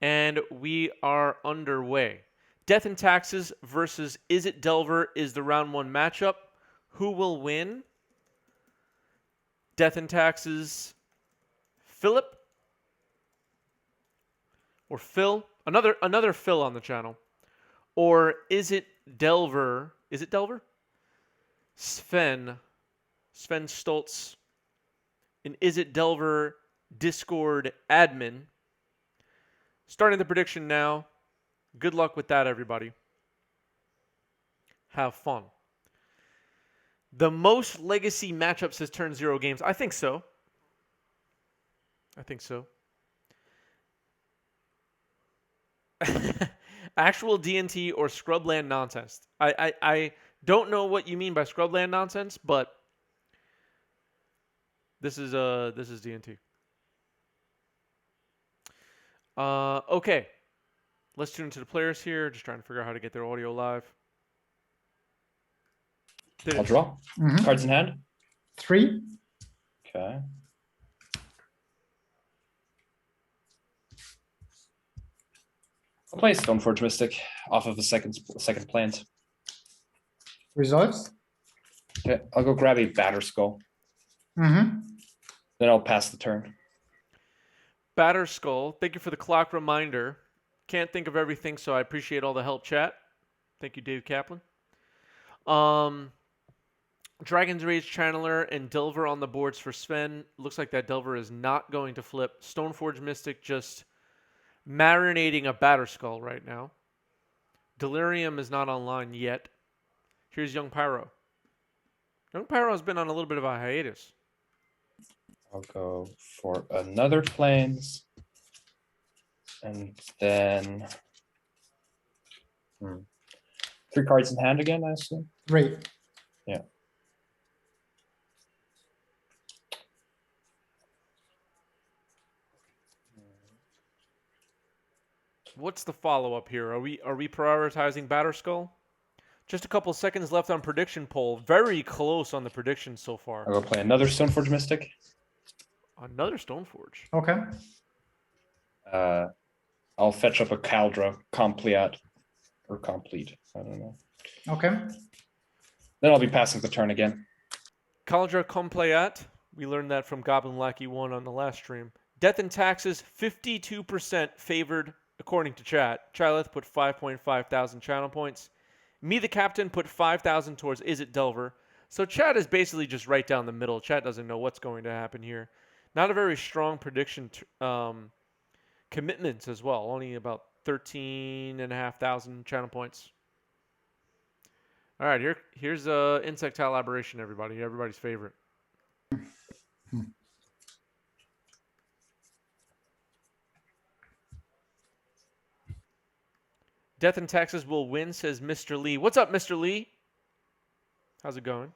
And we are underway. Death and Taxes versus Izzet Delver is the round 1 matchup. Who will win? Death and Taxes, Philip or Phil? Another Phil on the channel. Or is it Delver? Is it Delver? Sven Stoltz, an Izzet Delver Discord admin. Starting the prediction now. Good luck with that, everybody. Have fun. The most legacy matchups has turned 0 games. I think so. Actual D&T or Scrubland nonsense. I don't know what you mean by Scrubland nonsense, but this is D&T. Okay. Let's tune into the players here. Just trying to figure out how to get their audio live. I'll draw. Cards in hand. 3. Okay. I'll play Stoneforge Mystic off of the second plant. Resolves. Okay, I'll go grab a Batter Skull. Mm-hmm. Then I'll pass the turn. Batter Skull, thank you for the clock reminder. Can't think of everything, so I appreciate all the help, chat. Thank you, Dave Kaplan. Dragon's Rage Channeler and Delver on the boards for Sven. Looks like that Delver is not going to flip. Stoneforge Mystic just marinating a Batter Skull right now. Delirium is not online yet. Here's Young Pyro. Young Pyro has been on a little bit of a hiatus. I'll go for another Plains. And then 3 cards in hand again, I assume. 3. Yeah. What's the follow-up here? Are we prioritizing Batter Skull? Just a couple seconds left on prediction poll. Very close on the predictions so far. I'll go play another Stoneforge Mystic. Another Stoneforge. Okay. I'll fetch up a Caldra Compleat or Complete. I don't know. Okay. Then I'll be passing the turn again. Caldra Compleat. We learned that from Goblin Lackey 1 on the last stream. Death and Taxes, 52% favored according to chat. Chyleth put 5.5 thousand channel points. Me, the captain, put 5,000 towards Izzet Delver. So chat is basically just right down the middle. Chat doesn't know what's going to happen here. Not a very strong prediction commitments as well. Only about 13,500 channel points. All right, here's Insectile Aberration, everybody. Everybody's favorite. Death and Taxes will win, says Mr. Lee. What's up, Mr. Lee? How's it going?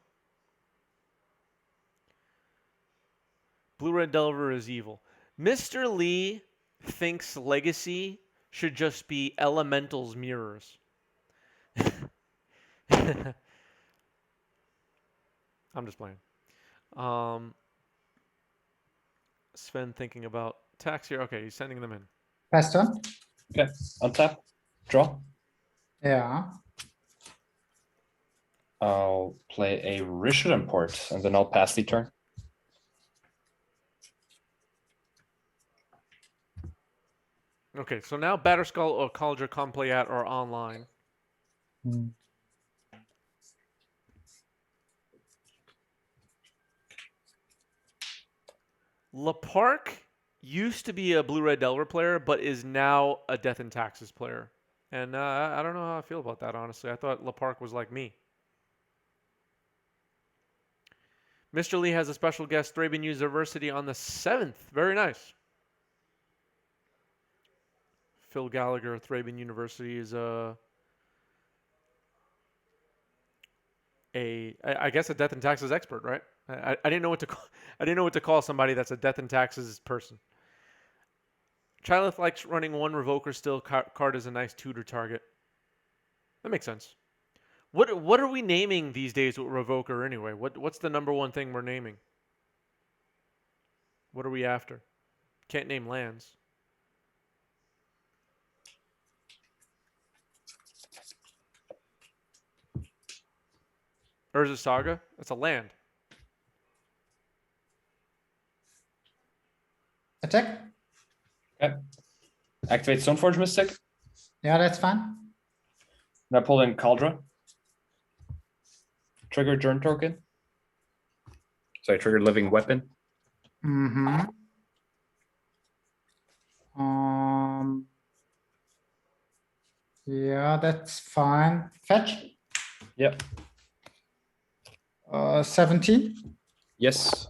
Blue Red Delver is evil. Mr. Lee thinks Legacy should just be Elemental's mirrors. I'm just playing. Sven thinking about tax here. Okay, he's sending them in. Pass turn. Okay, untap, draw. Yeah. I'll play a Rishon Import, and then I'll pass the turn. Okay, so now Batterskull or Cauldron Compleat are online. Lapark used to be a Blue-Red Delver player, but is now a Death and Taxes player. And I don't know how I feel about that, honestly. I thought Lapark was like me. Mr. Lee has a special guest, Thraben University, on the 7th. Very nice. Phil Gallagher, Thraben University, is I guess a Death and Taxes expert, right? I didn't know what to call. I didn't know what to call somebody that's a Death and Taxes person. Chyleth likes running one Revoker still. Card is a nice tutor target. That makes sense. What are we naming these days with Revoker anyway? What's the number one thing we're naming? What are we after? Can't name lands. Urza Saga. That's a land. Attack. Okay. Activate Stoneforge Mystic. Yeah, that's fine. And I pull in Caldra. Trigger Journey Token. So I trigger Living Weapon. Mm-hmm. Yeah, that's fine. Fetch. Yep. 17. Yes.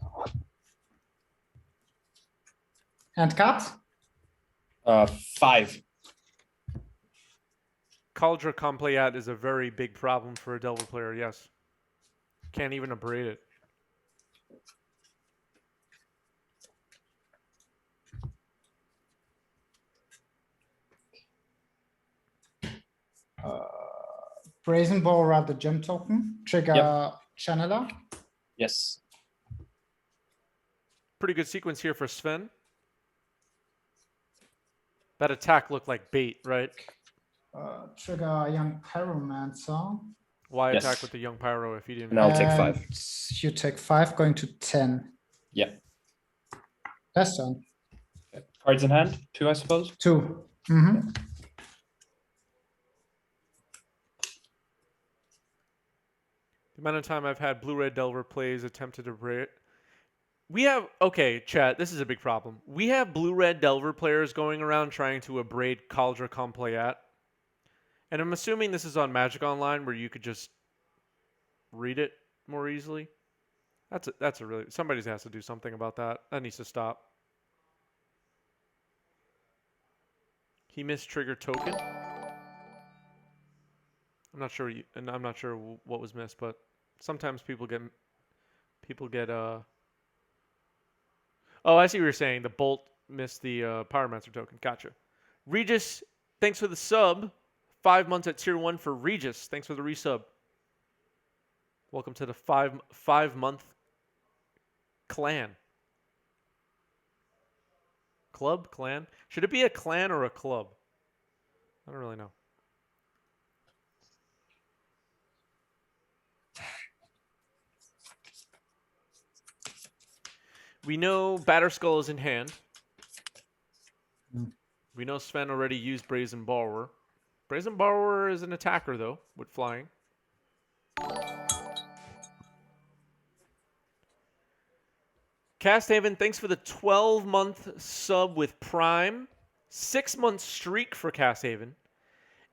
And cards. 5. Cauldra Complayat is a very big problem for a Delver player, yes. Can't even abrade it. Brazen Borer, the gem token. Trigger Yep. Channeler. Yes. Pretty good sequence here for Sven. That attack looked like bait, right? Trigger Young Pyromancer. Why Yes. attack with the Young Pyro if you didn't? And I'll take 5. You take 5, going to 10. Yep. Last turn. Cards in hand. 2, I suppose. 2. Mm-hmm. The amount of time I've had Blue-Red Delver plays attempted to abrade. We have, okay, chat, this is a big problem. We have Blue-Red Delver players going around trying to abrade Cauldra Complayat. And I'm assuming this is on Magic Online where you could just read it more easily. That's a really, somebody has to do something about that. That needs to stop. He missed trigger token. I'm not sure what was missed, but sometimes people get Oh, I see what you're saying. The Bolt missed the Pyromancer token. Gotcha. Regis, thanks for the sub. 5 months at tier 1 for Regis. Thanks for the resub. Welcome to the five month clan. Club? Clan? Should it be a clan or a club? I don't really know. We know Batterskull is in hand. We know Sven already used Brazen Borrower. Brazen Borrower is an attacker, though, with flying. Casthaven, thanks for the 12-month sub with Prime. 6-month streak for Casthaven.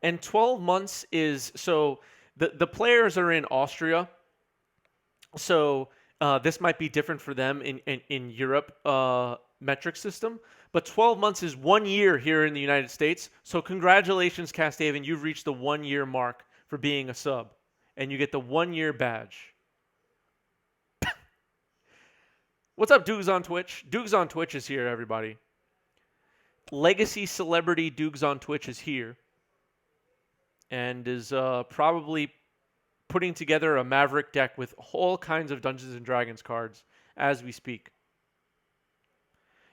And 12 months is... So, the players are in Austria. So, this might be different for them in Europe metric system. But 12 months is 1 year here in the United States. So, congratulations, Casthaven. You've reached the 1-year mark for being a sub. And you get the 1-year badge. What's up, Dukes on Twitch? Dukes on Twitch is here, everybody. Legacy celebrity Dukes on Twitch is here. And is probably putting together a Maverick deck with all kinds of Dungeons and Dragons cards as we speak.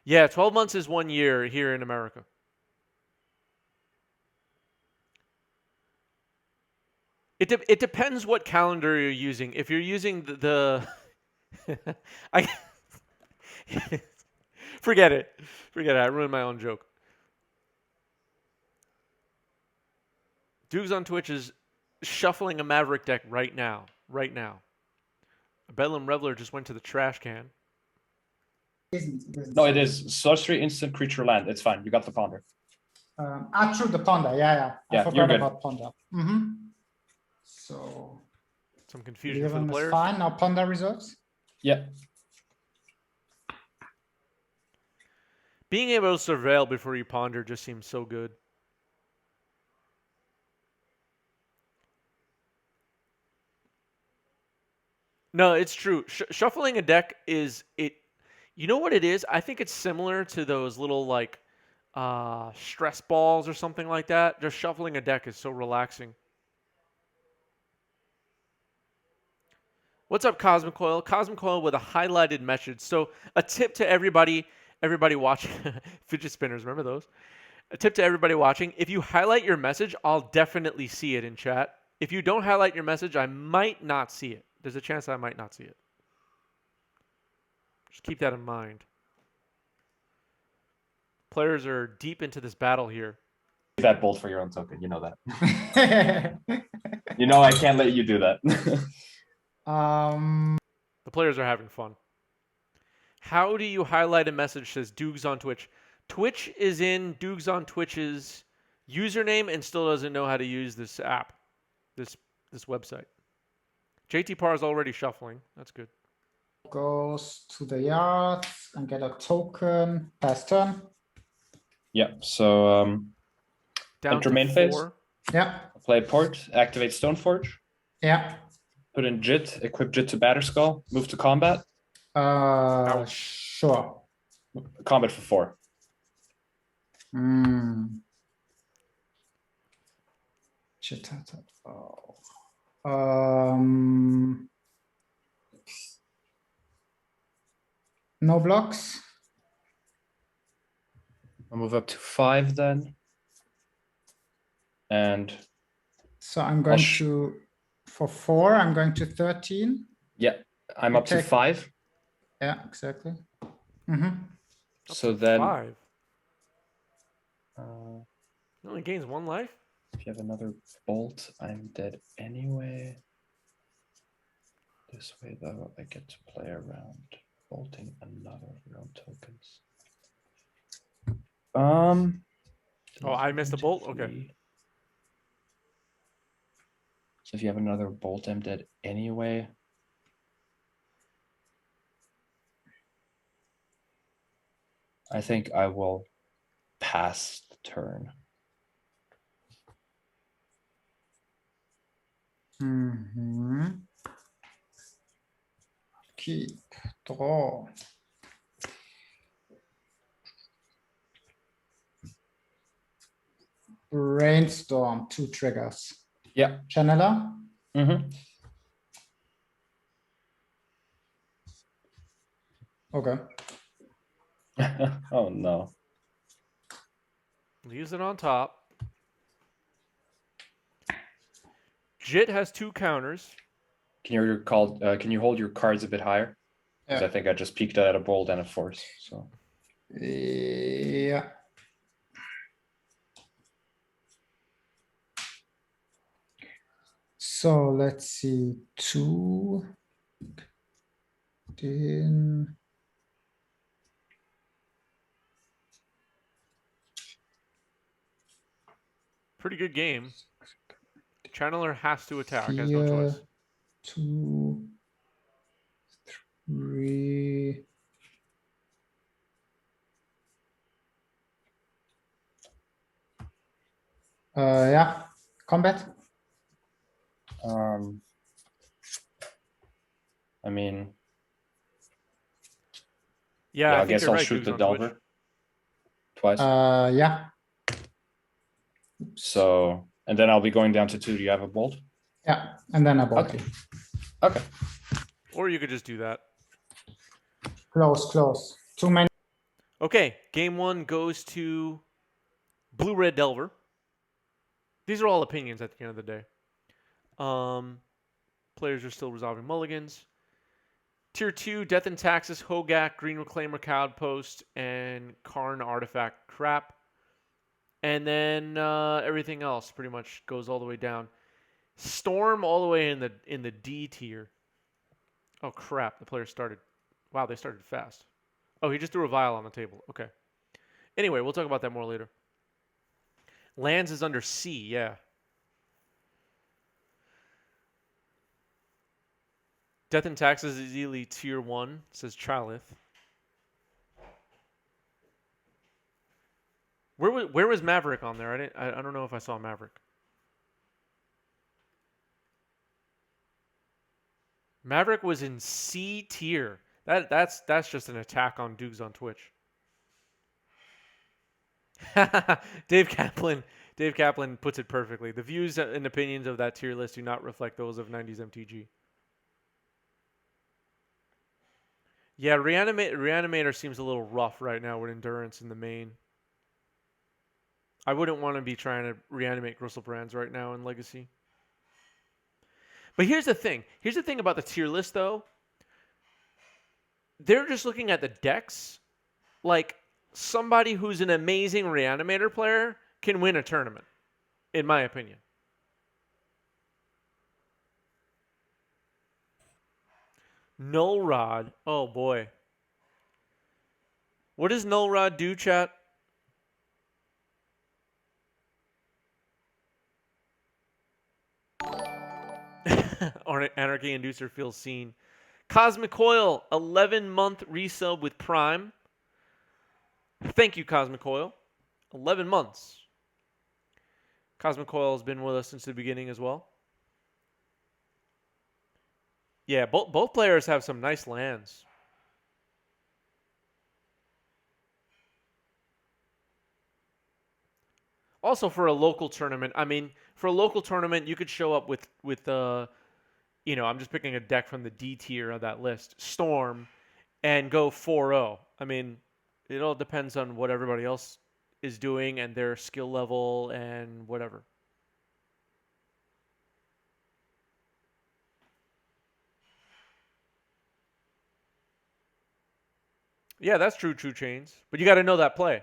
Yeah, 12 months is 1 year here in America. It depends what calendar you're using. If you're using the I forget it. I ruined my own joke. Dukes on Twitch is shuffling a Maverick deck right now. A Bedlam Reveler just went to the trash can. No, it is sorcery, instant, creature, land. It's fine. You got the ponder. True, the Ponder. Yeah. I Yeah, forgot you're good. about Ponder. Mm-hmm. So, Some confusion for the 11 is players. fine. Now Ponder reserves. Yeah. Being able to surveil before you ponder just seems so good. No, it's true. Shuffling a deck is it. You know what it is? I think it's similar to those little like stress balls or something like that. Just shuffling a deck is so relaxing. What's up, Cosmic Coil? Cosmic Coil with a highlighted message. So a tip to everybody watching, fidget spinners, remember those? A tip to everybody watching, if you highlight your message, I'll definitely see it in chat. If you don't highlight your message, I might not see it. there's a chance I might not see it. Just keep that in mind. Players are deep into this battle here. That bolt for your own token. You know that. You know I can't let you do that. The players are having fun. How do you highlight a message that says Doogs on Twitch? Twitch is in Doogs on Twitch's username and still doesn't know how to use this app, this website. JT Parr is already shuffling. That's good. Goes to the yards and get a token. Pass turn. Yeah. So Down enter to main phase. 4. Yeah, Play port. Activate Stoneforge. yeah. Put in Jit. Equip Jit to Batterskull. Move to combat. Sure. Combat for 4. Shit. No blocks. I'll move up to 5 then. And So I'm going sh- to, for 4, I'm going to 13. yeah, I'm You up to take- 5. Yeah, exactly. So then 5. He only gains 1 life? if you have another bolt, I'm dead anyway. This way though, I get to play around bolting another of your own tokens. Oh, I missed a bolt? Okay. 3. So if you have another bolt, I'm dead anyway. I think I will pass the turn. Keep, draw. Brainstorm, 2 triggers. Yeah. Channeler. Okay. Oh no. Leaves it on top. Jit has 2 counters. Can you hold your cards a bit higher? Because I think I just peeked at a bolt and a force. So Yeah. So let's see. 2. Then Pretty good game. Channeler has to attack. Has no here, choice. 2, 3. Yeah. Combat. I mean, Yeah, I think guess you're I'll right, shoot Doogs the on Twitch. Delver twice. Yeah. So, and then I'll be going down to 2. Do you have a bolt? Yeah. And then a ball. Okay. Okay. Or you could just do that. Close. Too many. Okay, game 1 goes to Blue-Red Delver. These are all opinions at the end of the day. Players are still resolving mulligans. Tier 2, Death and Taxes, Hogak, Green Reclaimer, Cloudpost, and Karn Artifact crap. And then everything else pretty much goes all the way down. Storm all the way in the D tier. Oh crap, the player started. Wow, they started fast. Oh, he just threw a vial on the table. Okay. Anyway, we'll talk about that more later. Lands is under C, yeah. Death and Taxes is elite tier 1, says Chalith. Where was Maverick on there? I don't know if I saw Maverick. Maverick was in C tier. That's just an attack on Doogs on Twitch. Dave Kaplan puts it perfectly. The views and opinions of that tier list do not reflect those of 90s MTG. Yeah, Reanimator seems a little rough right now with Endurance in the main. I wouldn't want to be trying to reanimate Gristlebrand's right now in Legacy. But here's the thing. Here's the thing about the tier list, though. They're just looking at the decks. Like, somebody who's an amazing Reanimator player can win a tournament, in my opinion. Null Rod. Oh, boy. What does Null Rod do, chat? Anarchy Inducer feels seen. Cosmic Coil, 11-month resub with Prime. Thank you, Cosmic Coil. 11 months. Cosmic Coil has been with us since the beginning as well. Yeah, both players have some nice lands. Also, for a local tournament, I mean, for a local tournament, you could show up with you know, I'm just picking a deck from the D tier of that list, Storm, and go 4-0. I mean, it all depends on what everybody else is doing and their skill level and whatever. Yeah, that's true, True Chains. But you got to know that play.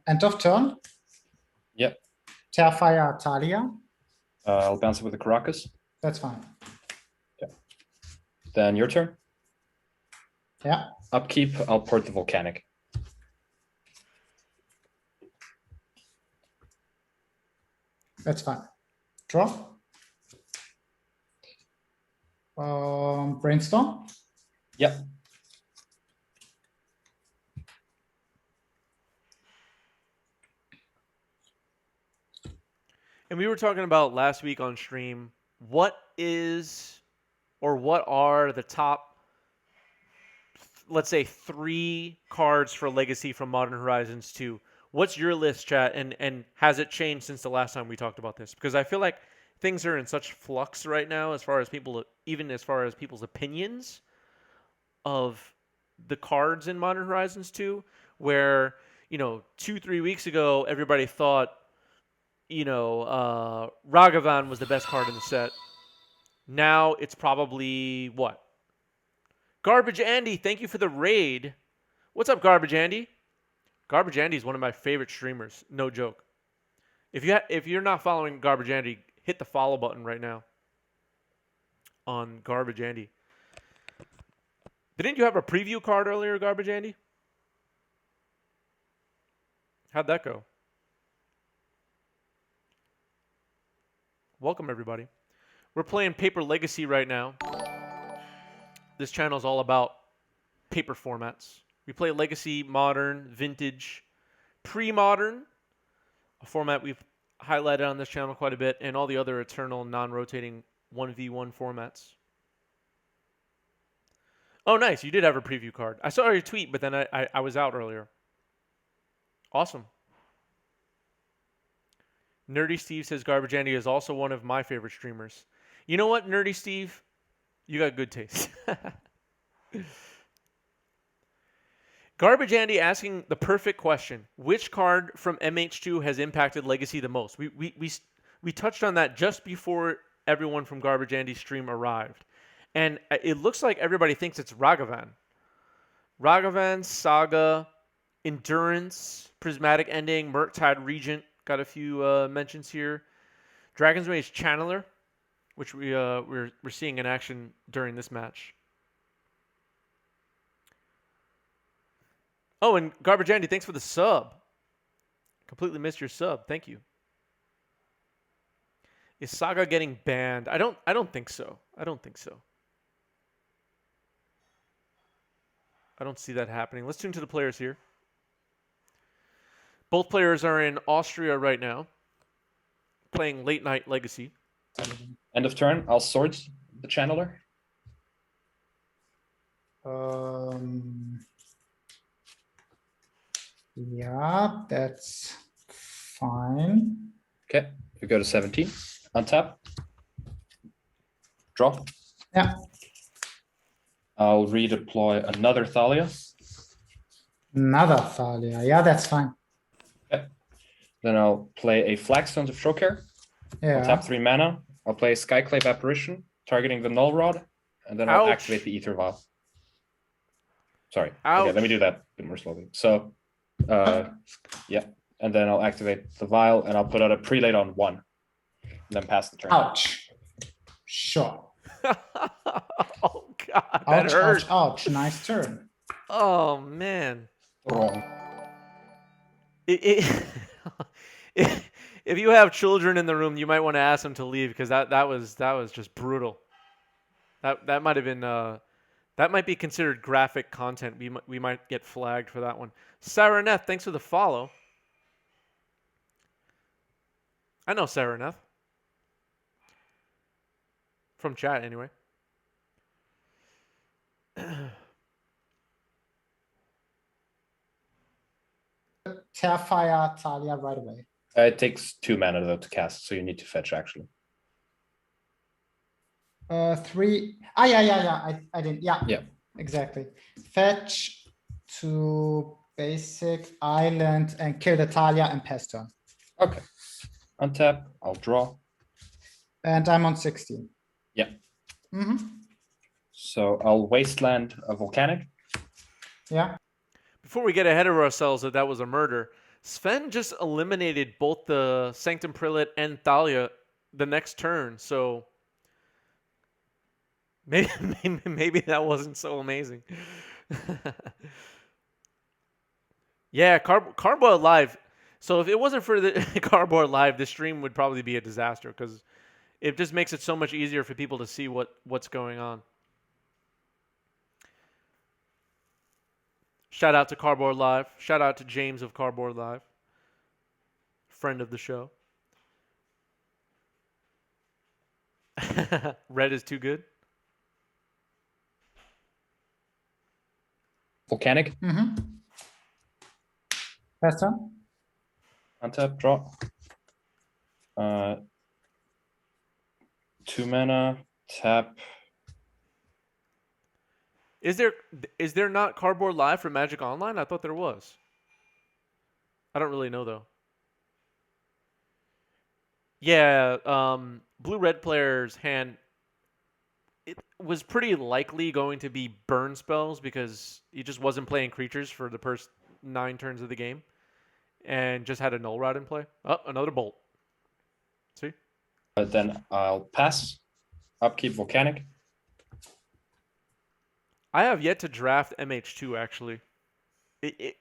End of turn. Yep. Terrifier Talia. I'll bounce it with the Caracas. That's fine. Then your turn. Yeah. Upkeep, I'll port the Volcanic. That's fine. Draw. Brainstorm. Yep. And we were talking about last week on stream, what are the top, let's say, 3 cards for Legacy from Modern Horizons 2? What's your list, chat? And has it changed since the last time we talked about this? Because I feel like things are in such flux right now as far as people's opinions of the cards in Modern Horizons 2, where, 2-3 weeks ago, everybody thought, Ragavan was the best card in the set. Now it's probably what? Garbage Andy, thank you for the raid. What's up, Garbage Andy? Garbage Andy is one of my favorite streamers. No joke. If you're not following Garbage Andy, hit the follow button right now on Garbage Andy. Didn't you have a preview card earlier, Garbage Andy? How'd that go? Welcome, everybody. We're playing Paper Legacy right now. This channel is all about paper formats. We play Legacy, Modern, Vintage, Pre-Modern, a format we've highlighted on this channel quite a bit, and all the other eternal, non-rotating 1v1 formats. Oh, nice. You did have a preview card. I saw your tweet, but then I was out earlier. Awesome. Nerdy Steve says Garbage Andy is also one of my favorite streamers. You know what, Nerdy Steve? You got good taste. Garbage Andy asking the perfect question. Which card from MH2 has impacted Legacy the most? We touched on that just before everyone from Garbage Andy's stream arrived. And it looks like everybody thinks it's Ragavan. Ragavan, Saga, Endurance, Prismatic Ending, Murktide Regent. Got a few mentions here. Dragon's Rage Channeler, which we're seeing in action during this match. Oh, and Garbage Andy, thanks for the sub. Completely missed your sub. Thank you. Is Saga getting banned? I don't think so. I don't think so. I don't see that happening. Let's tune to the players here. Both players are in Austria right now, playing Late Night Legacy. End of turn, I'll Swords the Channeler. Yeah, that's fine. Okay, we go to 17. Untap. Draw. Yeah. I'll redeploy another Thalia. Another Thalia. Yeah, that's fine. Okay. Then I'll play a Flagstones of Trocare. I'll tap Yeah. 3 mana. I'll play Skyclave Apparition, targeting the Null Rod, and then I'll Ouch. activate the Ether Vial. Sorry. Ouch. Okay, let me do that a bit more slowly. So, yeah. And then I'll activate the Vial, and I'll put out a Prelate on 1. And then pass the turn. Ouch. Sure. Oh god, that Ouch, hurt. ouch, ouch. Nice turn. Oh man. Wrong. It, if you have children in the room, you might want to ask them to leave because that was just brutal. That might have been that might be considered graphic content. We might get flagged for that one. Saraneth, thanks for the follow. I know Saraneth from chat anyway. Terrify Talia right away. It takes 2 mana though to cast, so you need to fetch actually. 3. Ah, yeah. I didn't. Yeah. Yeah. Exactly. Fetch to basic island and kill the Talia and pass turn. Okay. Untap. I'll draw. And I'm on 16. Yeah. Mm-hmm. So I'll wasteland a volcanic. Yeah. Before we get ahead of ourselves that was a murder, Sven just eliminated both the Sanctum Prelate and Thalia the next turn, so maybe that wasn't so amazing. Yeah, Cardboard Live. So if it wasn't for the Cardboard Live, this stream would probably be a disaster because it just makes it so much easier for people to see what's going on. Shout out to Cardboard Live. Shout out to James of Cardboard Live. Friend of the show. Red is too good. Volcanic. Mm-hmm. Pass turn. Untap. Draw. 2 mana. Tap. Is there not Cardboard Live for Magic Online? I thought there was. I don't really know though. Yeah, blue-red player's hand, it was pretty likely going to be burn spells because he just wasn't playing creatures for the first 9 turns of the game and just had a null rod in play. Oh, another bolt. See? But then I'll pass. Upkeep volcanic. I have yet to draft MH2 actually.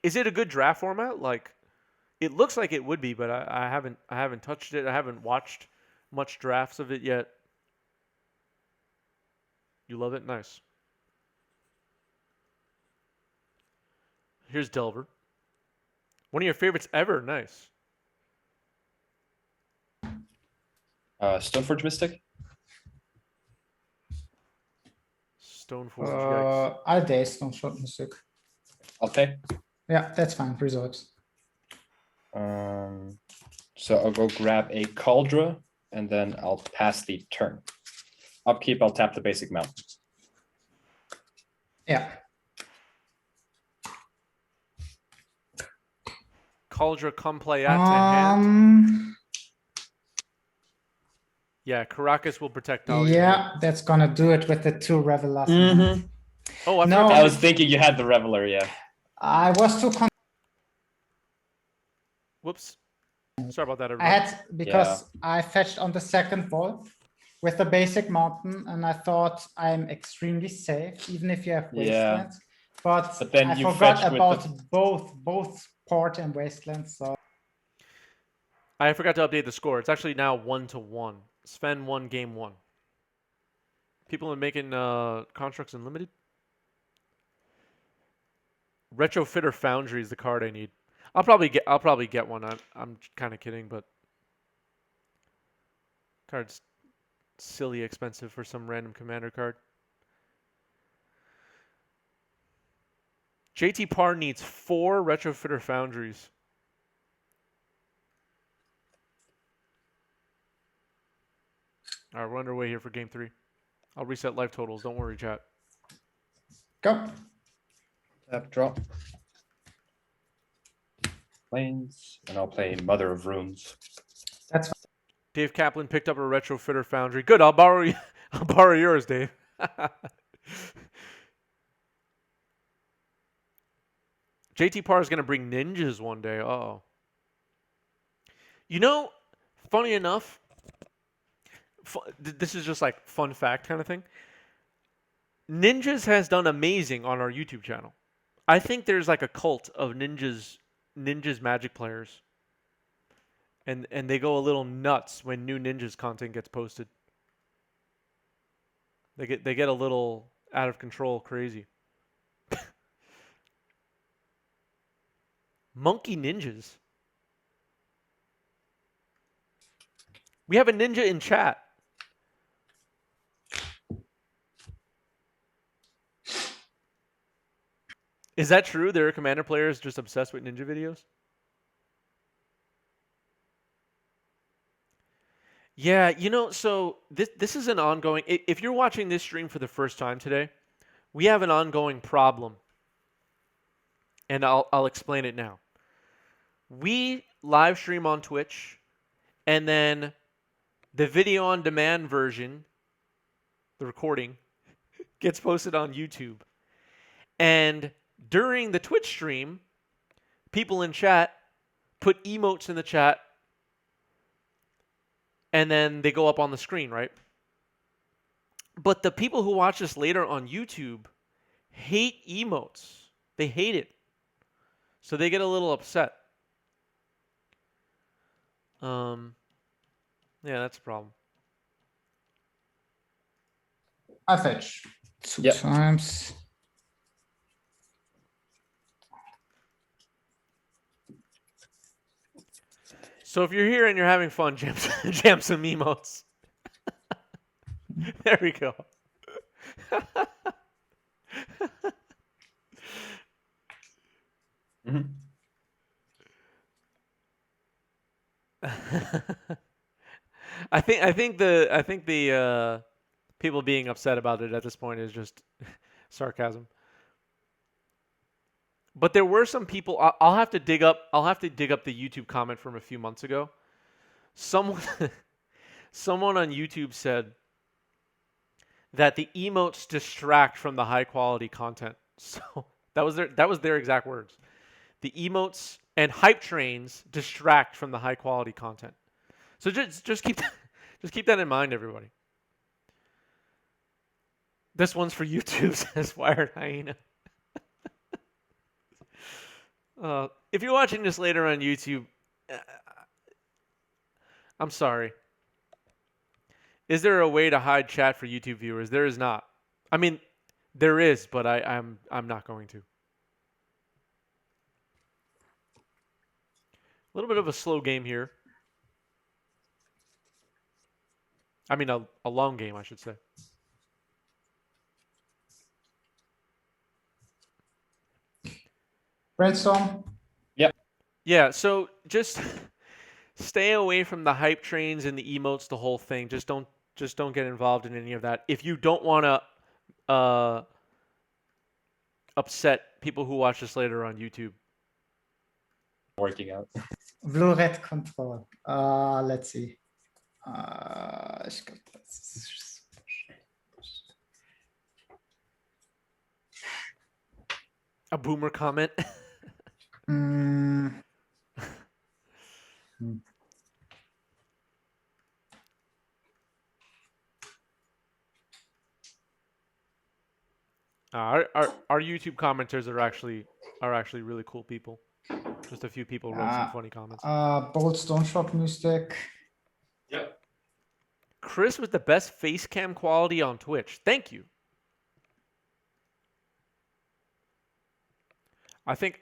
Is it a good draft format? Like, it looks like it would be, but I haven't touched it. I haven't watched much drafts of it yet. You love it? Nice. Here's Delver. One of your favorites ever. Nice. Stoneforge Mystic. Stoneforge. Yikes. I'll daze, don't short music. I'll pay. Yeah, that's fine. Resolves. So I'll go grab a Cauldra, and then I'll pass the turn. Upkeep, I'll tap the basic mountain. Yeah. Cauldra come play out to hand. Yeah, Caracas will protect Dahlia. Yeah, that's gonna do it with the 2 Revelers. Oh, No. I was thinking you had the Reveler, yeah. I was too Whoops. Sorry about that, I everybody. had because I fetched on the second vault with the basic mountain, and I thought I'm extremely safe, even if you have Yeah. wastelands. But then I you forgot fetched with about both port and wastelands. So I forgot to update the score. It's actually now 1-1. Sven won game 1. People are making constructs unlimited. Retrofitter Foundry is the card I need. I'll probably get one. I'm kind of kidding, but card's silly expensive for some random commander card. JT Parr needs 4 Retrofitter Foundries. All right, we're underway here for game 3. I'll reset life totals. Don't worry, chat. go. Tap, draw. Plains, and I'll play Mother of Runes. That's Dave Kaplan picked up a Retrofitter Foundry. Good, I'll borrow I'll borrow yours, Dave. JT Parr is going to bring ninjas one day. Uh-oh. You know, funny enough, this is just like fun fact kind of thing. Ninjas has done amazing on our YouTube channel. I think there's like a cult of ninjas Magic players. And they go a little nuts when new ninjas content gets posted. They get a little out of control crazy. Monkey ninjas. We have a ninja in chat. Is that true? There are Commander players just obsessed with ninja videos? Yeah, you know, so this is an ongoing. If you're watching this stream for the first time today, we have an ongoing problem, and I'll explain it now. We live stream on Twitch, and then the video on demand version, the recording, gets posted on YouTube. And during the Twitch stream, people in chat put emotes in the chat, and then they go up on the screen, right? But the people who watch this later on YouTube hate emotes. They hate it. So they get a little upset. Yeah, that's a problem. I fetch 2 Yep. times. So if you're here and you're having fun, jam some emotes. There we go. Mm-hmm. I think the people being upset about it at this point is just sarcasm. But there were some people. I'll have to dig up the YouTube comment from a few months ago. Someone on YouTube said that the emotes distract from the high quality content. So that was their exact words. The emotes and hype trains distract from the high quality content. So just keep that in mind, everybody. This one's for YouTube, says Wired Hyena. If you're watching this later on YouTube, I'm sorry. Is there a way to hide chat for YouTube viewers? There is not. I mean, there is, but I'm not going to. A little bit of a slow game here. I mean, a long game, I should say. Brainstorm. Yep. Yeah, so just stay away from the hype trains and the emotes, the whole thing. Just don't get involved in any of that. If you don't want to upset people who watch this later on YouTube. Working out. Blue red control. Let's see. Ich glaub, das ist A boomer comment. Our YouTube commenters are actually really cool people. Just a few people wrote some funny comments. Bold Stone Shock Mystic. Yep. Chris with the best face cam quality on Twitch. Thank you. I think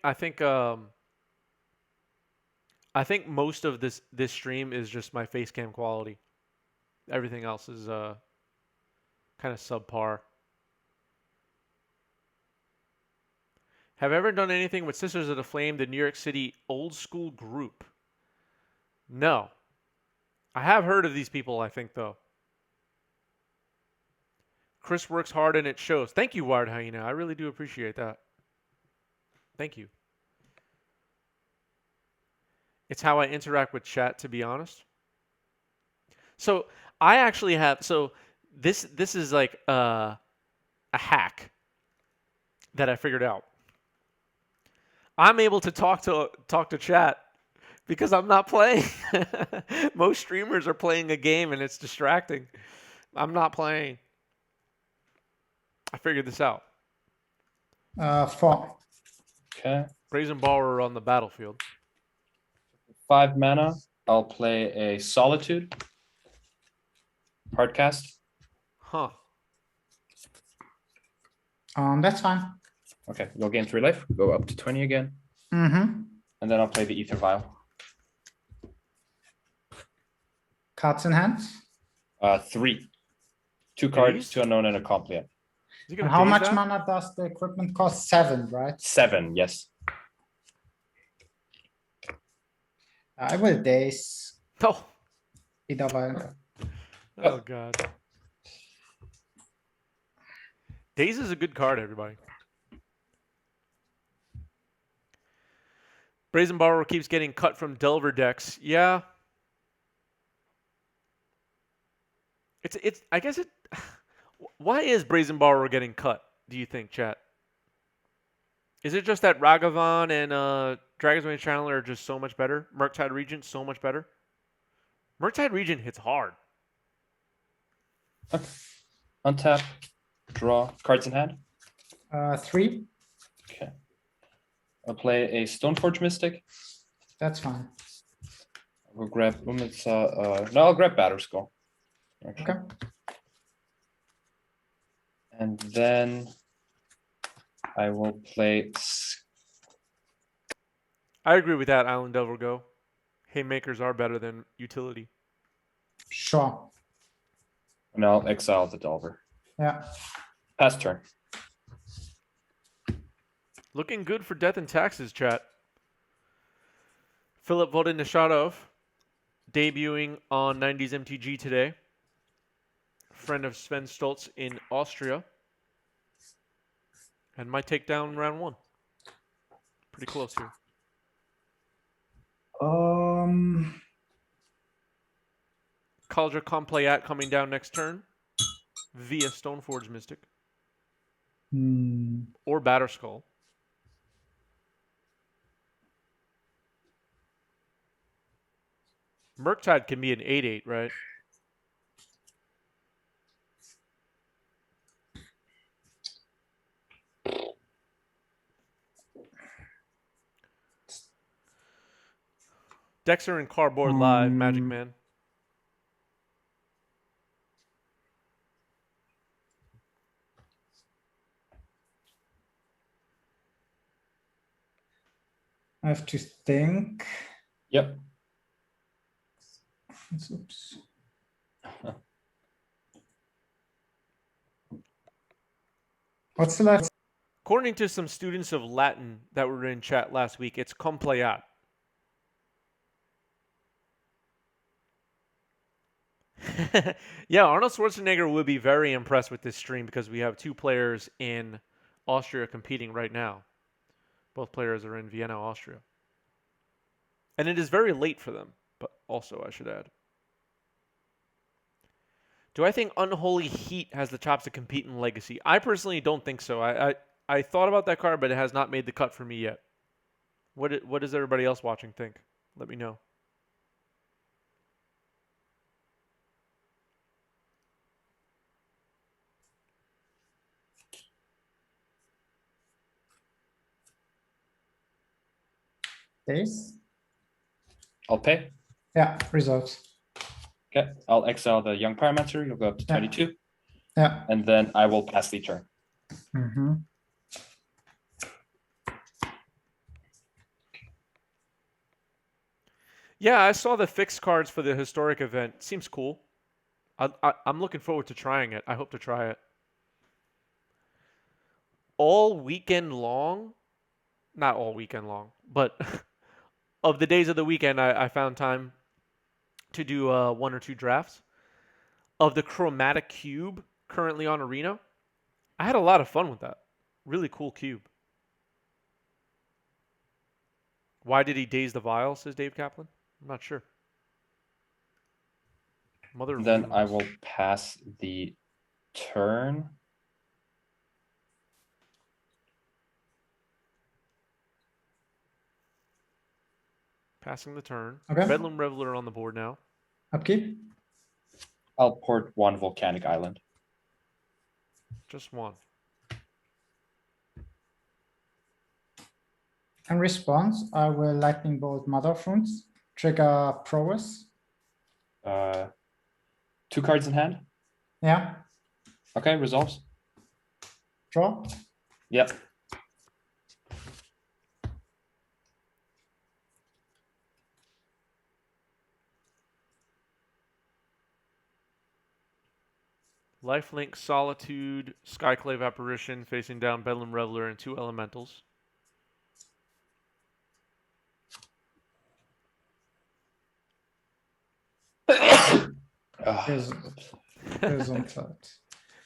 most of this stream is just my face cam quality. Everything else is kind of subpar. Have I ever done anything with Sisters of the Flame, the New York City old school group? No. I have heard of these people, I think, though. Chris works hard and it shows. Thank you, Wired Hyena. I really do appreciate that. Thank you. It's how I interact with chat, to be honest. So I actually have. So this is like a hack that I figured out. I'm able to talk to chat because I'm not playing. Most streamers are playing a game and it's distracting. I'm not playing. I figured this out. 4. Okay. Brazen Borrower on the battlefield. 5 mana. I'll play a Solitude. Hardcast. Huh. That's fine. Okay, you'll gain 3 life. Go up to 20 again. Mm-hmm. And then I'll play the Ether Vial. Cards in hand. 3. 2 cards, Daze? 2 unknown, and a Complia. Is he And gonna how daze much that? mana does the equipment cost? 7, right? 7, yes. I will daze. Oh. Either way. Oh god. Daze is a good card, everybody. Brazen Borrower keeps getting cut from Delver decks. Yeah. It's I guess it why is Brazen Borrower getting cut, do you think, chat? Is it just that Ragavan and Dragon's Wing Channeler are just so much better? Murktide Regent so much better? Murktide Regent hits hard. Untap. Draw. Cards in hand. 3. Okay. I'll play a Stoneforge Mystic. That's fine. We'll grab Umitsa. No, I'll grab Batterskull. Okay. And then I will play. I agree with that, Island Delver Go. Haymakers are better than utility. Sure. And I'll exile the Delver. Yeah. Pass turn. Looking good for Death and Taxes, chat. Philip Vodenishadov, debuting on 90s MTG today. Friend of Sven Stoltz in Austria. And might take down round 1. Pretty close here. Kaldra Complayat coming down next turn via Stoneforge Mystic or Batterskull. Murktide can be an 8/8, right? Dexter and Cardboard Live, Magic Man. I have to think. Yep. Oops. What's the last? According to some students of Latin that were in chat last week, it's complayat. Yeah, Arnold Schwarzenegger would be very impressed with this stream because we have 2 players in Austria competing right now. Both players are in Vienna, Austria. And it is very late for them, but also I should add. Do I think Unholy Heat has the chops to compete in Legacy? I personally don't think so. I thought about that card, but it has not made the cut for me yet. What does everybody else watching think? Let me know. Days? I'll pay. Yeah, results. Okay. I'll exile the Young Pyromancer. You'll go up to 22. Yeah. And then I will pass the turn. Mm-hmm. Yeah, I saw the fixed cards for the historic event. Seems cool. I'm looking forward to trying it. I hope to try it. All weekend long, not all weekend long, but of the days of the weekend, I found time to do 1 or 2 drafts of the Chromatic Cube currently on Arena. I had a lot of fun with that. Really cool cube. Why did he daze the vial? Says Dave Kaplan. I'm not sure. Mother of Then I Runes. will pass the turn. Passing the turn. Okay. Bedlam Reveler on the board now. Upkeep. I'll port one volcanic island. Just one. In response, I will lightning bolt Mother of Runes, trigger Prowess. 2 cards in hand. Yeah, Okay, resolves. draw. Yep. Lifelink, Solitude, Skyclave Apparition facing down Bedlam Reveler and 2 elementals. Here's on third.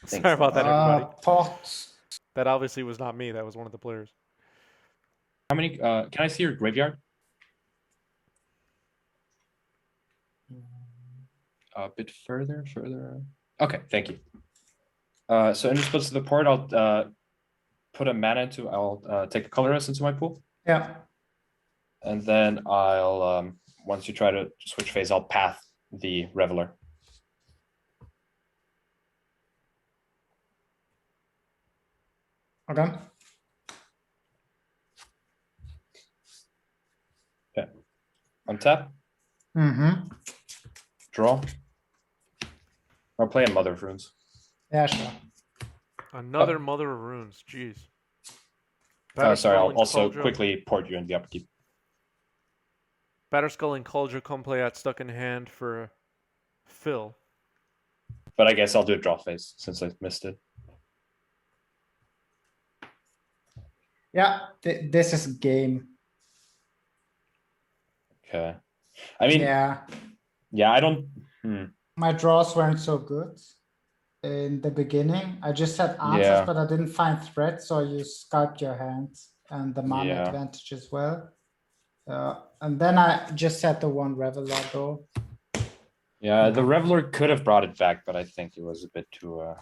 Sorry about that, everybody. Pot. That obviously was not me. That was one of the players. How many? Can I see your graveyard? A bit further. Okay, thank you. So in response to the port, I'll put a mana into. I'll take a colorless into my pool, Yeah, and then I'll once you try to switch phase, I'll path the Reveler. okay. Untap, Mm-hmm. draw. I'll play a Mother of Runes. Yeah, sure. Another Mother of Runes. Jeez. Sorry, I'll Batterskull and also Cauldron. quickly port you in the upkeep. Batterskull and Cauldron come play at stuck in hand for Phil. But I guess I'll do a draw phase since I missed it. Yeah, this is game. Okay. I mean, yeah, I don't. My draws weren't so good in the beginning. I just had answers, Yeah. but I didn't find threats, so you sculpt your hands and the mana Yeah. advantage as well. And then I just had the one Reveler though. Yeah, the Reveler could have brought it back, but I think it was a bit too